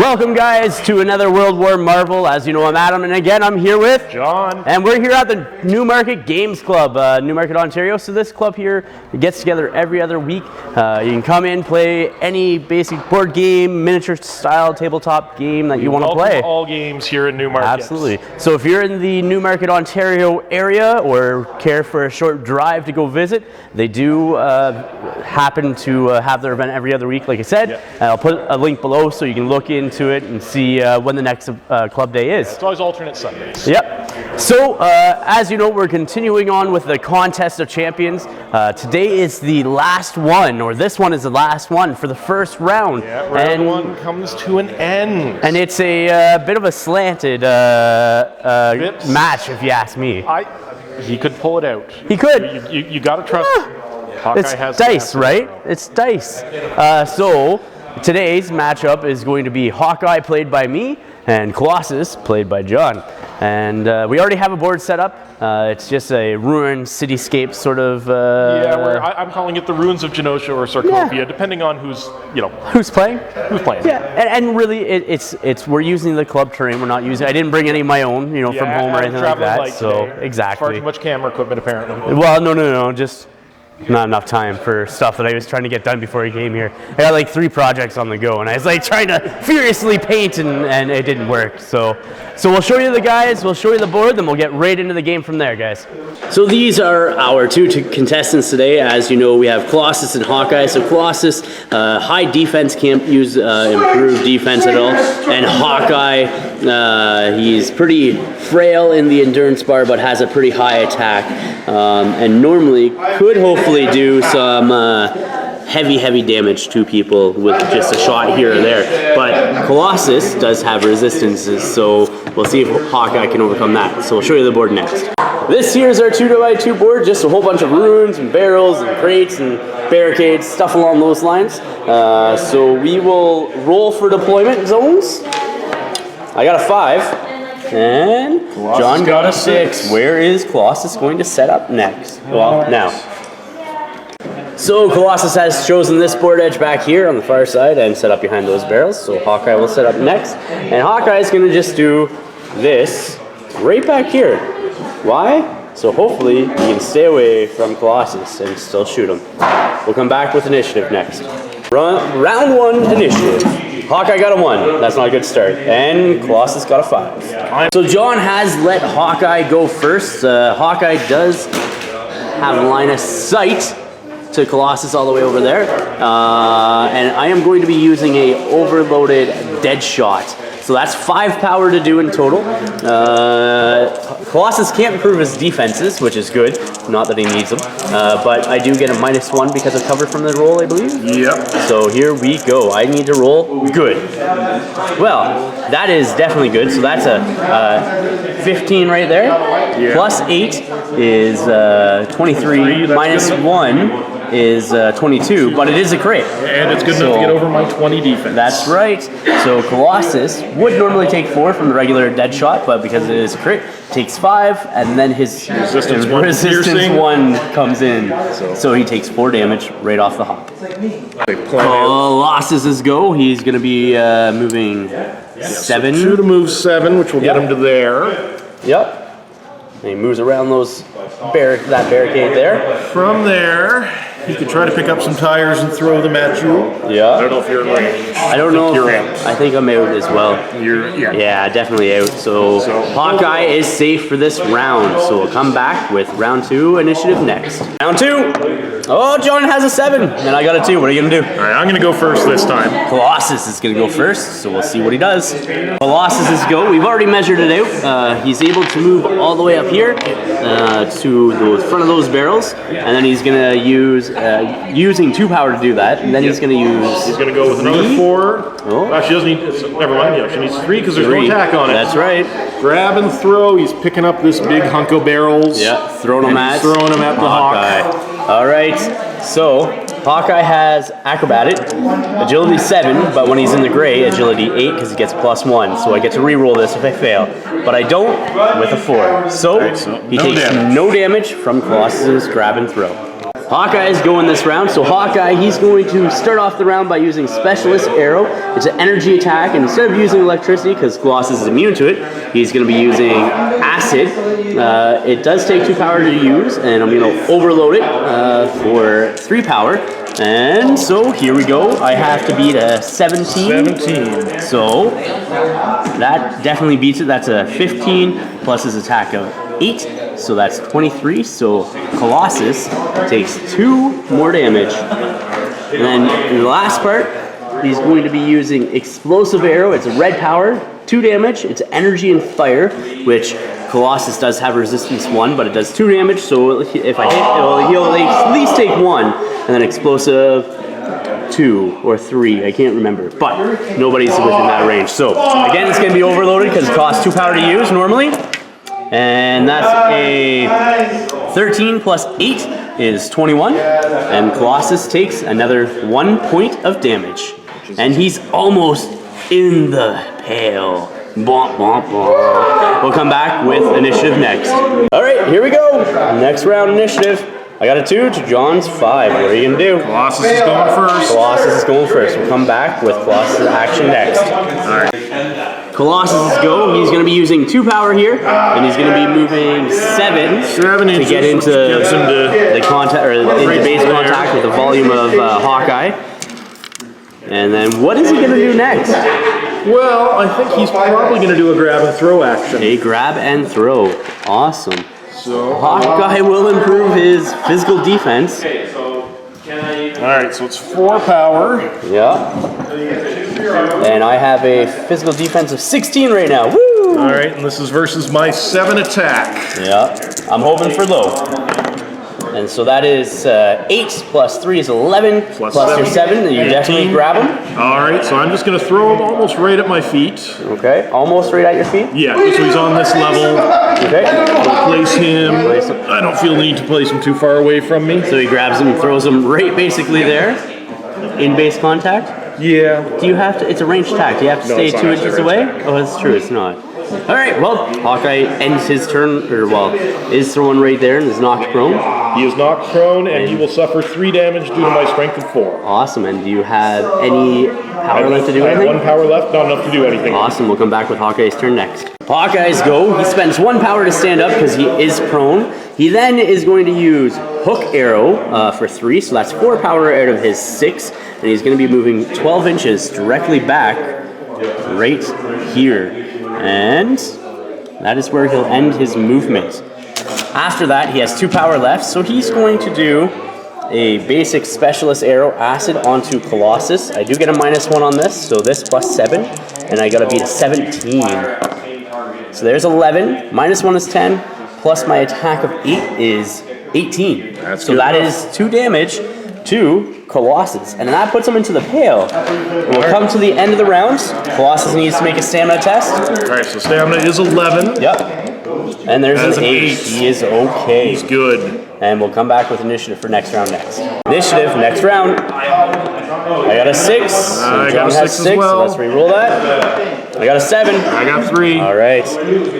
Welcome, guys, to another World War Marvel. As you know, I'm Adam, and again, I'm here with John. And we're here at the Newmarket Games Club, Newmarket, Ontario. So this club here gets together every other week. You can come in, play any basic board game, miniature style tabletop game that you want to play. All games here in Newmarket. Absolutely. So if you're in the Newmarket, Ontario area or care for a short drive to go visit, they do happen to have their event every other week, like I said. Yep. I'll put a link below so you can look into it and see when the next club day is. It's always alternate Sundays. Yep. So as you know, we're continuing on with the Contest of Champions. Today is the last one, or this one is the last one for the first round. Yeah, round one comes to an end. And it's a bit of a slanted match, if you ask me. He could pull it out. He could. You got to trust Hawkeye. It's has dice, right? It's dice. So today's matchup is going to be Hawkeye, played by me, and Colossus, played by John. And we already have a board set up. It's just a ruined cityscape sort of. I'm calling it the Ruins of Genosha or Sarkovia, depending on who's playing. Who's playing? Yeah, and really, it's we're using the club terrain. We're not using. I didn't bring any of my own, from home or anything like that. So exactly. Far too much camera equipment, apparently. Well, no, just not enough time for stuff that I was trying to get done before he came here. I got like 3 projects on the go, and I was like trying to furiously paint, and it didn't work. So we'll show you the guys, we'll show you the board, then we'll get right into the game from there, guys. So these are our 2 contestants today. As you know, we have Colossus and Hawkeye. So Colossus, high defense, can't use improved defense at all. And Hawkeye, he's pretty frail in the endurance bar, but has a pretty high attack. And normally could hopefully do some heavy damage to people with just a shot here or there. But Colossus does have resistances, so we'll see if Hawkeye can overcome that. So we'll show you the board next. This here is our 2x2 board, just a whole bunch of runes and barrels and crates and barricades, stuff along those lines. So we will roll for deployment zones. I got a 5. And Colossus John got a 6. Where is Colossus going to set up next? Well, now. So Colossus has chosen this board edge back here on the far side and set up behind those barrels. So Hawkeye will set up next. And Hawkeye is going to just do this right back here. Why? So hopefully you can stay away from Colossus and still shoot him. We'll come back with initiative next. Round 1 initiative. Hawkeye got a 1. That's not a good start. And Colossus got a 5. So John has let Hawkeye go first. Hawkeye does have line of sight to Colossus all the way over there. And I am going to be using a overloaded dead shot. So that's 5 power to do in total. Colossus can't improve his defenses, which is good. Not that he needs them. But I do get a -1 because of cover from the roll, I believe. Yep. So here we go. I need to roll good. Well, that is definitely good. So that's a 15 right there. Yeah. Plus 8 is 23. -1 is 22, but it is a crit. And it's good enough to get over my 20 defense. That's right. So Colossus would normally take 4 from the regular dead shot, but because it is a crit, takes 5, and then his resistance 1 comes in. So he takes 4 damage right off the hop. Colossus's go. He's going to be moving 7. 2 to move 7, which will get him to there. Yep. And he moves around that barricade there. From there, he could try to pick up some tires and throw them at you. Yeah. I don't know if you're in range. I don't know. You're out. I think I'm out as well. Yeah, definitely out. So Hawkeye is safe for this round. So we'll come back with round 2 initiative next. Round 2. Oh, John has a 7, and I got a 2. What are you gonna do? All right, I'm gonna go first this time. Colossus is gonna go first, so we'll see what he does. Colossus's go. We've already measured it out. He's able to move all the way up here to the front of those barrels, and then he's gonna use using 2 power to do that. And then he's gonna use. He's gonna go with another 4. Oh, she doesn't need. Never mind. Yeah, she needs 3 because there's no attack on it. That's right. Grab and throw. He's picking up this big hunk of barrels. Yeah, throwing them at the Hawkeye. All right, so Hawkeye has acrobatic, agility 7, but when he's in the gray, agility 8 because he gets +1. So I get to re-roll this if I fail, but I don't with a 4. So he takes no damage from Colossus's grab and throw. Hawkeye is going this round. So Hawkeye, he's going to start off the round by using Specialist Arrow. It's an energy attack, and instead of using electricity, because Colossus is immune to it, he's going to be using Acid. It does take 2 power to use, and I'm going to overload it for 3 power. And so here we go. I have to beat a 17. 17. So that definitely beats it. That's a 15 plus his attack of 8. So that's 23. So Colossus takes 2 more damage. And then in the last part, he's going to be using Explosive Arrow. It's a red power, 2 damage. It's energy and fire, which Colossus does have resistance 1, but it does 2 damage. So if I hit, he'll at least take 1. And then Explosive 2 or 3, I can't remember. But nobody's within that range. So again, it's going to be overloaded because it costs 2 power to use normally. And that's a 13 plus 8 is 21. And Colossus takes another 1 point of damage. And he's almost in the pale. Bonk, bonk, bonk. We'll come back with initiative next. All right, here we go. Next round initiative. I got a 2 to John's 5. What are you going to do? Colossus is going first. Colossus is going first. We'll come back with Colossus action next. All right. Colossus is go. He's going to be using 2 power here, and he's going to be moving 7 to get into the contact or into base contact with the volume of Hawkeye. And then what is he going to do next? Well, I think he's probably going to do a grab and throw action. A grab and throw. Awesome. So Hawkeye will improve his physical defense. Alright, so it's 4 power. Yeah. And I have a physical defense of 16 right now. Woo! Alright, and this is versus my 7 attack. Yeah. I'm hoping for low. And so that is 8 plus 3 is 11 plus your 7. And you definitely grab him. Alright, so I'm just going to throw him almost right at my feet. Okay, almost right at your feet? Yeah, so he's on this level. Okay. I'll place him. I don't feel the need to place him too far away from me. So he grabs him and throws him right basically there in base contact? Yeah. Do you have to, it's a ranged attack, do you have to stay 2 inches away? Oh, that's true, it's not. Alright, well, Hawkeye ends his turn, or well, is throwing right there and is knocked prone. He is knocked prone and he will suffer 3 damage due to my strength of 4. Awesome, and do you have any power left to do anything? I have 1 power left, not enough to do anything. Awesome, we'll come back with Hawkeye's turn next. Hawkeye's go, he spends 1 power to stand up because he is prone. He then is going to use Hook Arrow for 3, so that's 4 power out of his 6, and he's going to be moving 12 inches directly back right here. And that is where he'll end his movement. After that, he has 2 power left, so he's going to do a basic Specialist Arrow Acid onto Colossus. I do get a -1 on this, so this plus 7, and I gotta beat a 17. So there's 11, -1 is 10, plus my attack of 8 is 18. So that is 2 damage to Colossus, and that puts him into the pale. And we'll come to the end of the round. Colossus needs to make a stamina test. Alright, so stamina is 11. Yep. And there's an 8. He is okay. He's good. And we'll come back with initiative for next round next. Initiative, next round. I got a 6. I got a 6 as well. So let's re-roll that. I got a 7. I got 3. Alright.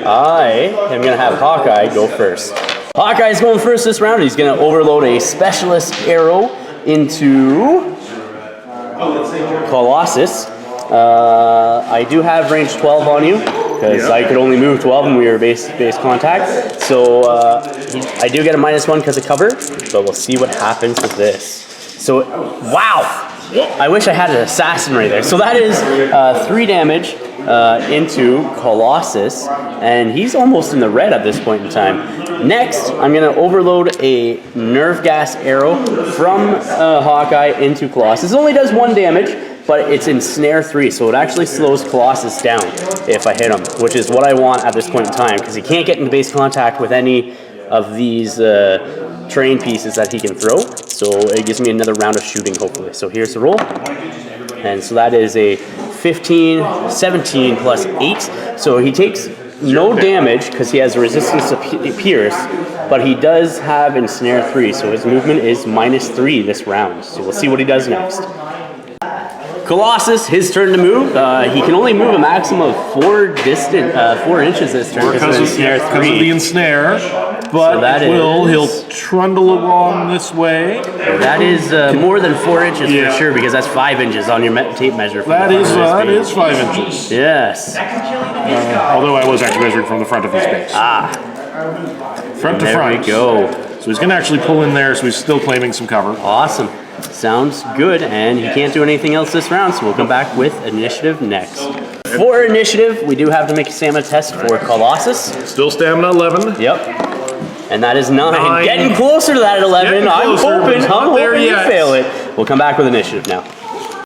I am going to have Hawkeye go first. Hawkeye's going first this round. He's going to overload a Specialist Arrow into Colossus. I do have range 12 on you because I could only move 12 and we were base contact. So I do get a -1 because of cover, but we'll see what happens with this. So, wow! I wish I had an assassin right there. So that is 3 damage into Colossus, and he's almost in the red at this point in time. Next, I'm going to overload a Nerve Gas Arrow from Hawkeye into Colossus. It only does 1 damage, but it's in Snare 3, so it actually slows Colossus down if I hit him, which is what I want at this point in time, because he can't get into base contact with any of these terrain pieces that he can throw. So it gives me another round of shooting, hopefully. So here's the roll. And so that is a 15, 17 plus 8. So he takes no damage because he has resistance to pierce, but he does have Ensnare 3, so his movement is -3 this round. So we'll see what he does next. Colossus, his turn to move. He can only move a maximum of 4 inches this turn because of the ensnare. but so that he'll trundle along this way. That is more than 4 inches for sure, because that's 5 inches on your tape measure. That is 5 inches. Yes. Although I was actually measuring from the front of his base. Front to front. There we go. So he's going to actually pull in there, so he's still claiming some cover. Awesome. Sounds good, and he can't do anything else this round, so we'll come back with initiative next. For initiative, we do have to make a stamina test for Colossus. Still stamina 11. Yep. And that is 9. Getting closer to that at 11. I'm hoping you fail it. We'll come back with initiative now.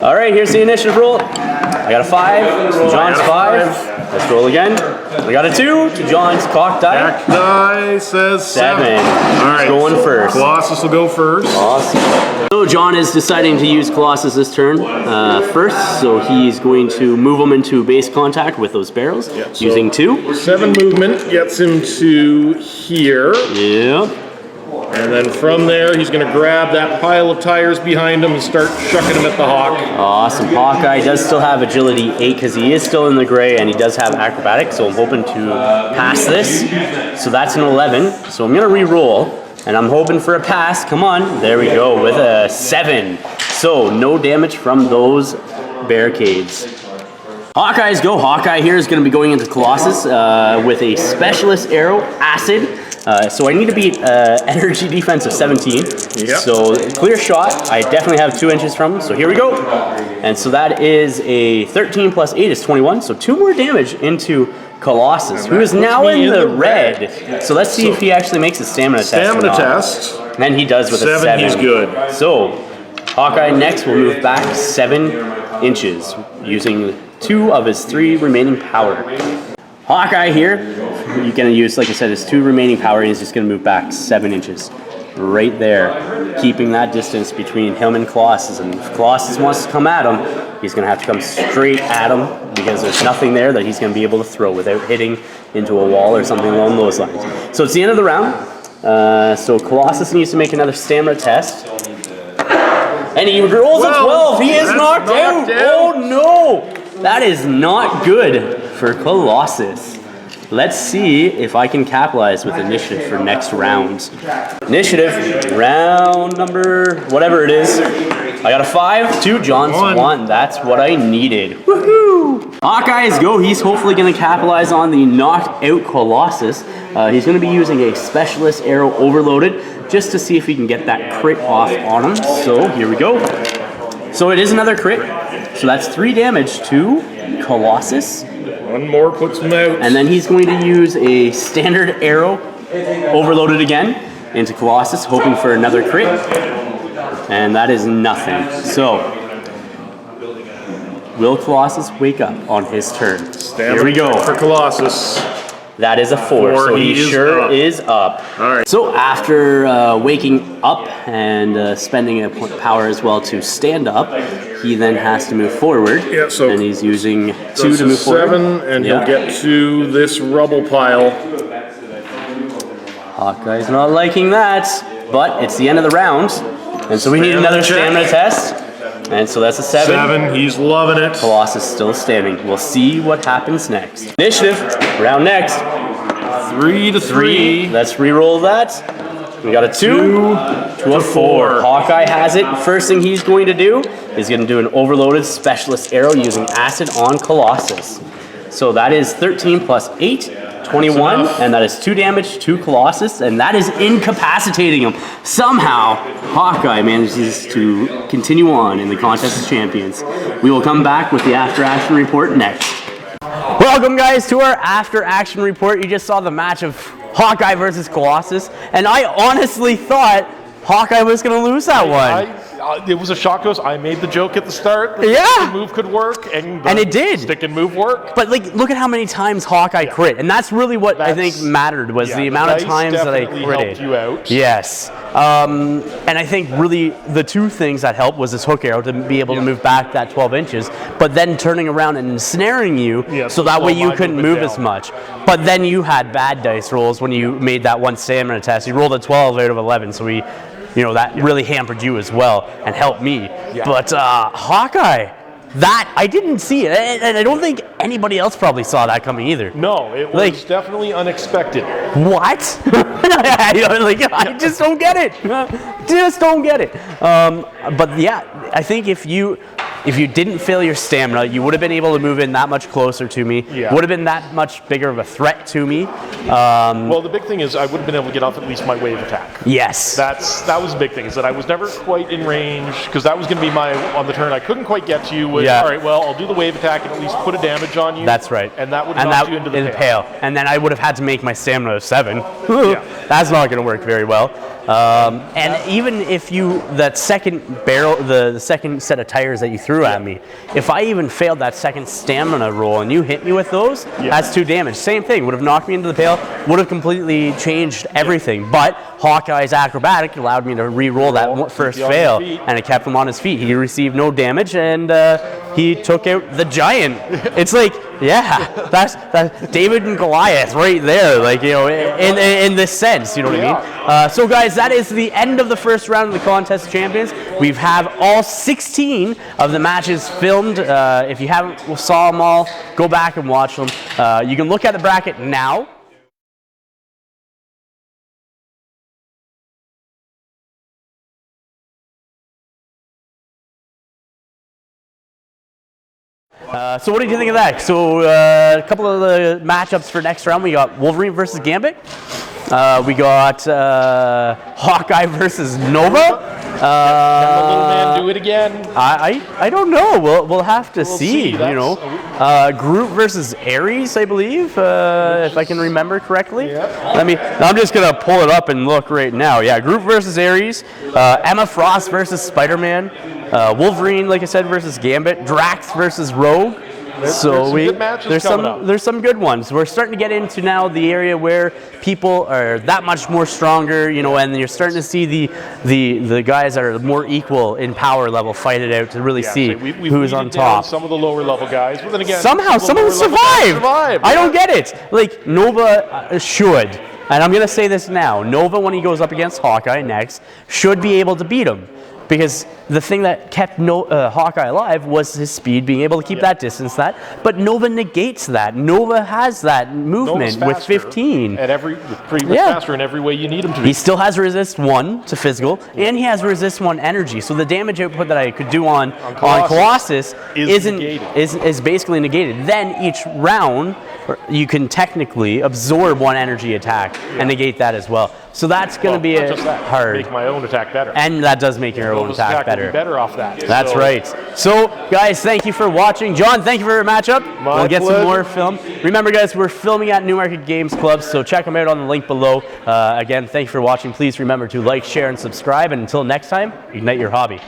All right, here's the initiative roll. I got a 5. John's 5. Let's roll again. We got a 2 to John's cock die. Back die says 7. All right. He's going first. Colossus will go first. Awesome. So John is deciding to use Colossus this turn first, so he's going to move him into base contact with those barrels using 2. 7 movement gets him to here. Yep. And then from there, he's going to grab that pile of tires behind him and start shucking him at the Hawk. Awesome. Hawkeye does still have agility 8 because he is still in the gray, and he does have acrobatics, so I'm hoping to pass this. So that's an 11. So I'm going to re-roll, and I'm hoping for a pass. Come on. There we go with a 7. So no damage from those barricades. Hawkeyes go. Hawkeye here is going to be going into Colossus with a specialist arrow, acid. So I need to beat energy defense of 17. Yep. So clear shot. I definitely have 2 inches from him. So here we go. And so that is a 13 plus 8 is 21. So 2 more damage into Colossus, who is now in the red. So let's see if he actually makes a stamina test. Stamina test. And he does with a 7. He's good. So Hawkeye next will move back 7 inches using 2 of his 3 remaining power. Hawkeye here, you're going to use, like I said, his 2 remaining power, and he's just going to move back 7 inches. Right there, keeping that distance between him and Colossus. And if Colossus wants to come at him, he's going to have to come straight at him because there's nothing there that he's going to be able to throw without hitting into a wall or something along those lines. So it's the end of the round. So Colossus needs to make another stamina test. And he rolls a 12. He is knocked out. Oh no! That is not good for Colossus. Let's see if I can capitalize with initiative for next round. Initiative, round number, whatever it is. I got a 5, 2, John's 1. That's what I needed. Woohoo! Hawkeyes go. He's hopefully going to capitalize on the knocked out Colossus. He's going to be using a specialist arrow overloaded just to see if he can get that crit off on him. So here we go. So it is another crit. So that's 3 damage to Colossus. 1 more puts him out. And then he's going to use a standard arrow overloaded again into Colossus, hoping for another crit. And that is nothing. So, will Colossus wake up on his turn? Here we go. For Colossus. That is a 4, so he sure is up. All right. So after waking up and spending a point power as well to stand up, he then has to move forward. Yeah, so and he's using 2 to move forward. 7, and he'll get to this rubble pile. Hawkeye's not liking that, but it's the end of the round, and so we need another stamina test. And so that's a 7. 7, he's loving it. Colossus still standing. We'll see what happens next. Initiative, round next. 3 to 3. Let's re-roll that. We got a 2 to a 4. Hawkeye has it. First thing he's going to do is going to do an overloaded specialist arrow using acid on Colossus. So that is 13 plus 8. 21, and that is 2 damage to Colossus, and that is incapacitating him. Somehow, Hawkeye manages to continue on in the Contest of Champions. We will come back with the after action report next. Welcome guys to our after action report. You just saw the match of Hawkeye versus Colossus, and I honestly thought Hawkeye was going to lose that one. It was a shock to us. I made the joke at the start that the move could work, and it did. Stick and move work. But like, look at how many times Hawkeye crit, and that's really what I think mattered was the amount of times that I critted. Helped you out. Yes, and I think really the 2 things that helped was this hook arrow to be able to move back that 12 inches, but then turning around and ensnaring you, so that way you couldn't move as much. But then you had bad dice rolls when you made that 1 stamina test. You rolled a 12 out of 11, so that really hampered you as well and helped me. But Hawkeye, That, I didn't see it, and I don't think anybody else probably saw that coming either. No, it was definitely unexpected. What? I just don't get it. Just don't get it. But yeah, I think if you didn't fail your stamina, you would have been able to move in that much closer to me. Yeah. Would have been that much bigger of a threat to me. Well, the big thing is I would have been able to get off at least my wave attack. Yes. That was the big thing, is that I was never quite in range, because that was going to be on the turn I couldn't quite get to you with, all right, well, I'll do the wave attack and at least put a damage on you. That's right. And that would knock you into the pail. And then I would have had to make my stamina 7. Yeah. That's not going to work very well. And even if that second barrel, the second set of tires that you threw at me, if I even failed that second stamina roll and you hit me with those, that's 2 damage. Same thing, would have knocked me into the pail, would have completely changed everything. But Hawkeye's acrobatic allowed me to re-roll that first fail, and it kept him on his feet. He received no damage, and he took out the giant. It's like, that's David and Goliath right there, like, in this sense, you know what I mean? So guys, that is the end of the first round of the Contest of Champions. We have all 16 of the matches filmed. If you haven't saw them all, go back and watch them. You can look at the bracket now. So what did you think of that? So a couple of the matchups for next round. We got Wolverine versus Gambit. We got Hawkeye versus Nova. Can the little man do it again? I don't know. We'll have to see. Groot versus Ares, I believe, if I can remember correctly. Yeah. I'm just gonna pull it up and look right now. Yeah, Groot versus Ares. Emma Frost versus Spider-Man. Wolverine, like I said, versus Gambit. Drax versus Rogue. There's some good ones. We're starting to get into now the area where people are that much more stronger, and you're starting to see the guys that are more equal in power level fight it out to really see who's on top. Some of the lower level guys, but then again, somehow some of them survived. I don't get it. Like Nova should, and I'm gonna say this now. Nova, when he goes up against Hawkeye next, should be able to beat him. Because the thing that kept Hawkeye alive was his speed, being able to keep that distance. But Nova negates that. Nova has that movement with 15. Pretty much faster in every way you need him to be. He still has resist 1 to physical, and he has resist 1 energy. So the damage output that I could do on Colossus is basically negated. Then each round, you can technically absorb 1 energy attack and negate that as well. So that's going to be hard. Make my own attack better. And that does make your own attack better. Better off that. That's right. So, guys, thank you for watching. John, thank you for your matchup. We'll get some more film. Remember, guys, we're filming at Newmarket Games Club, so check them out on the link below. Again, thank you for watching. Please remember to like, share, and subscribe. And until next time, ignite your hobby.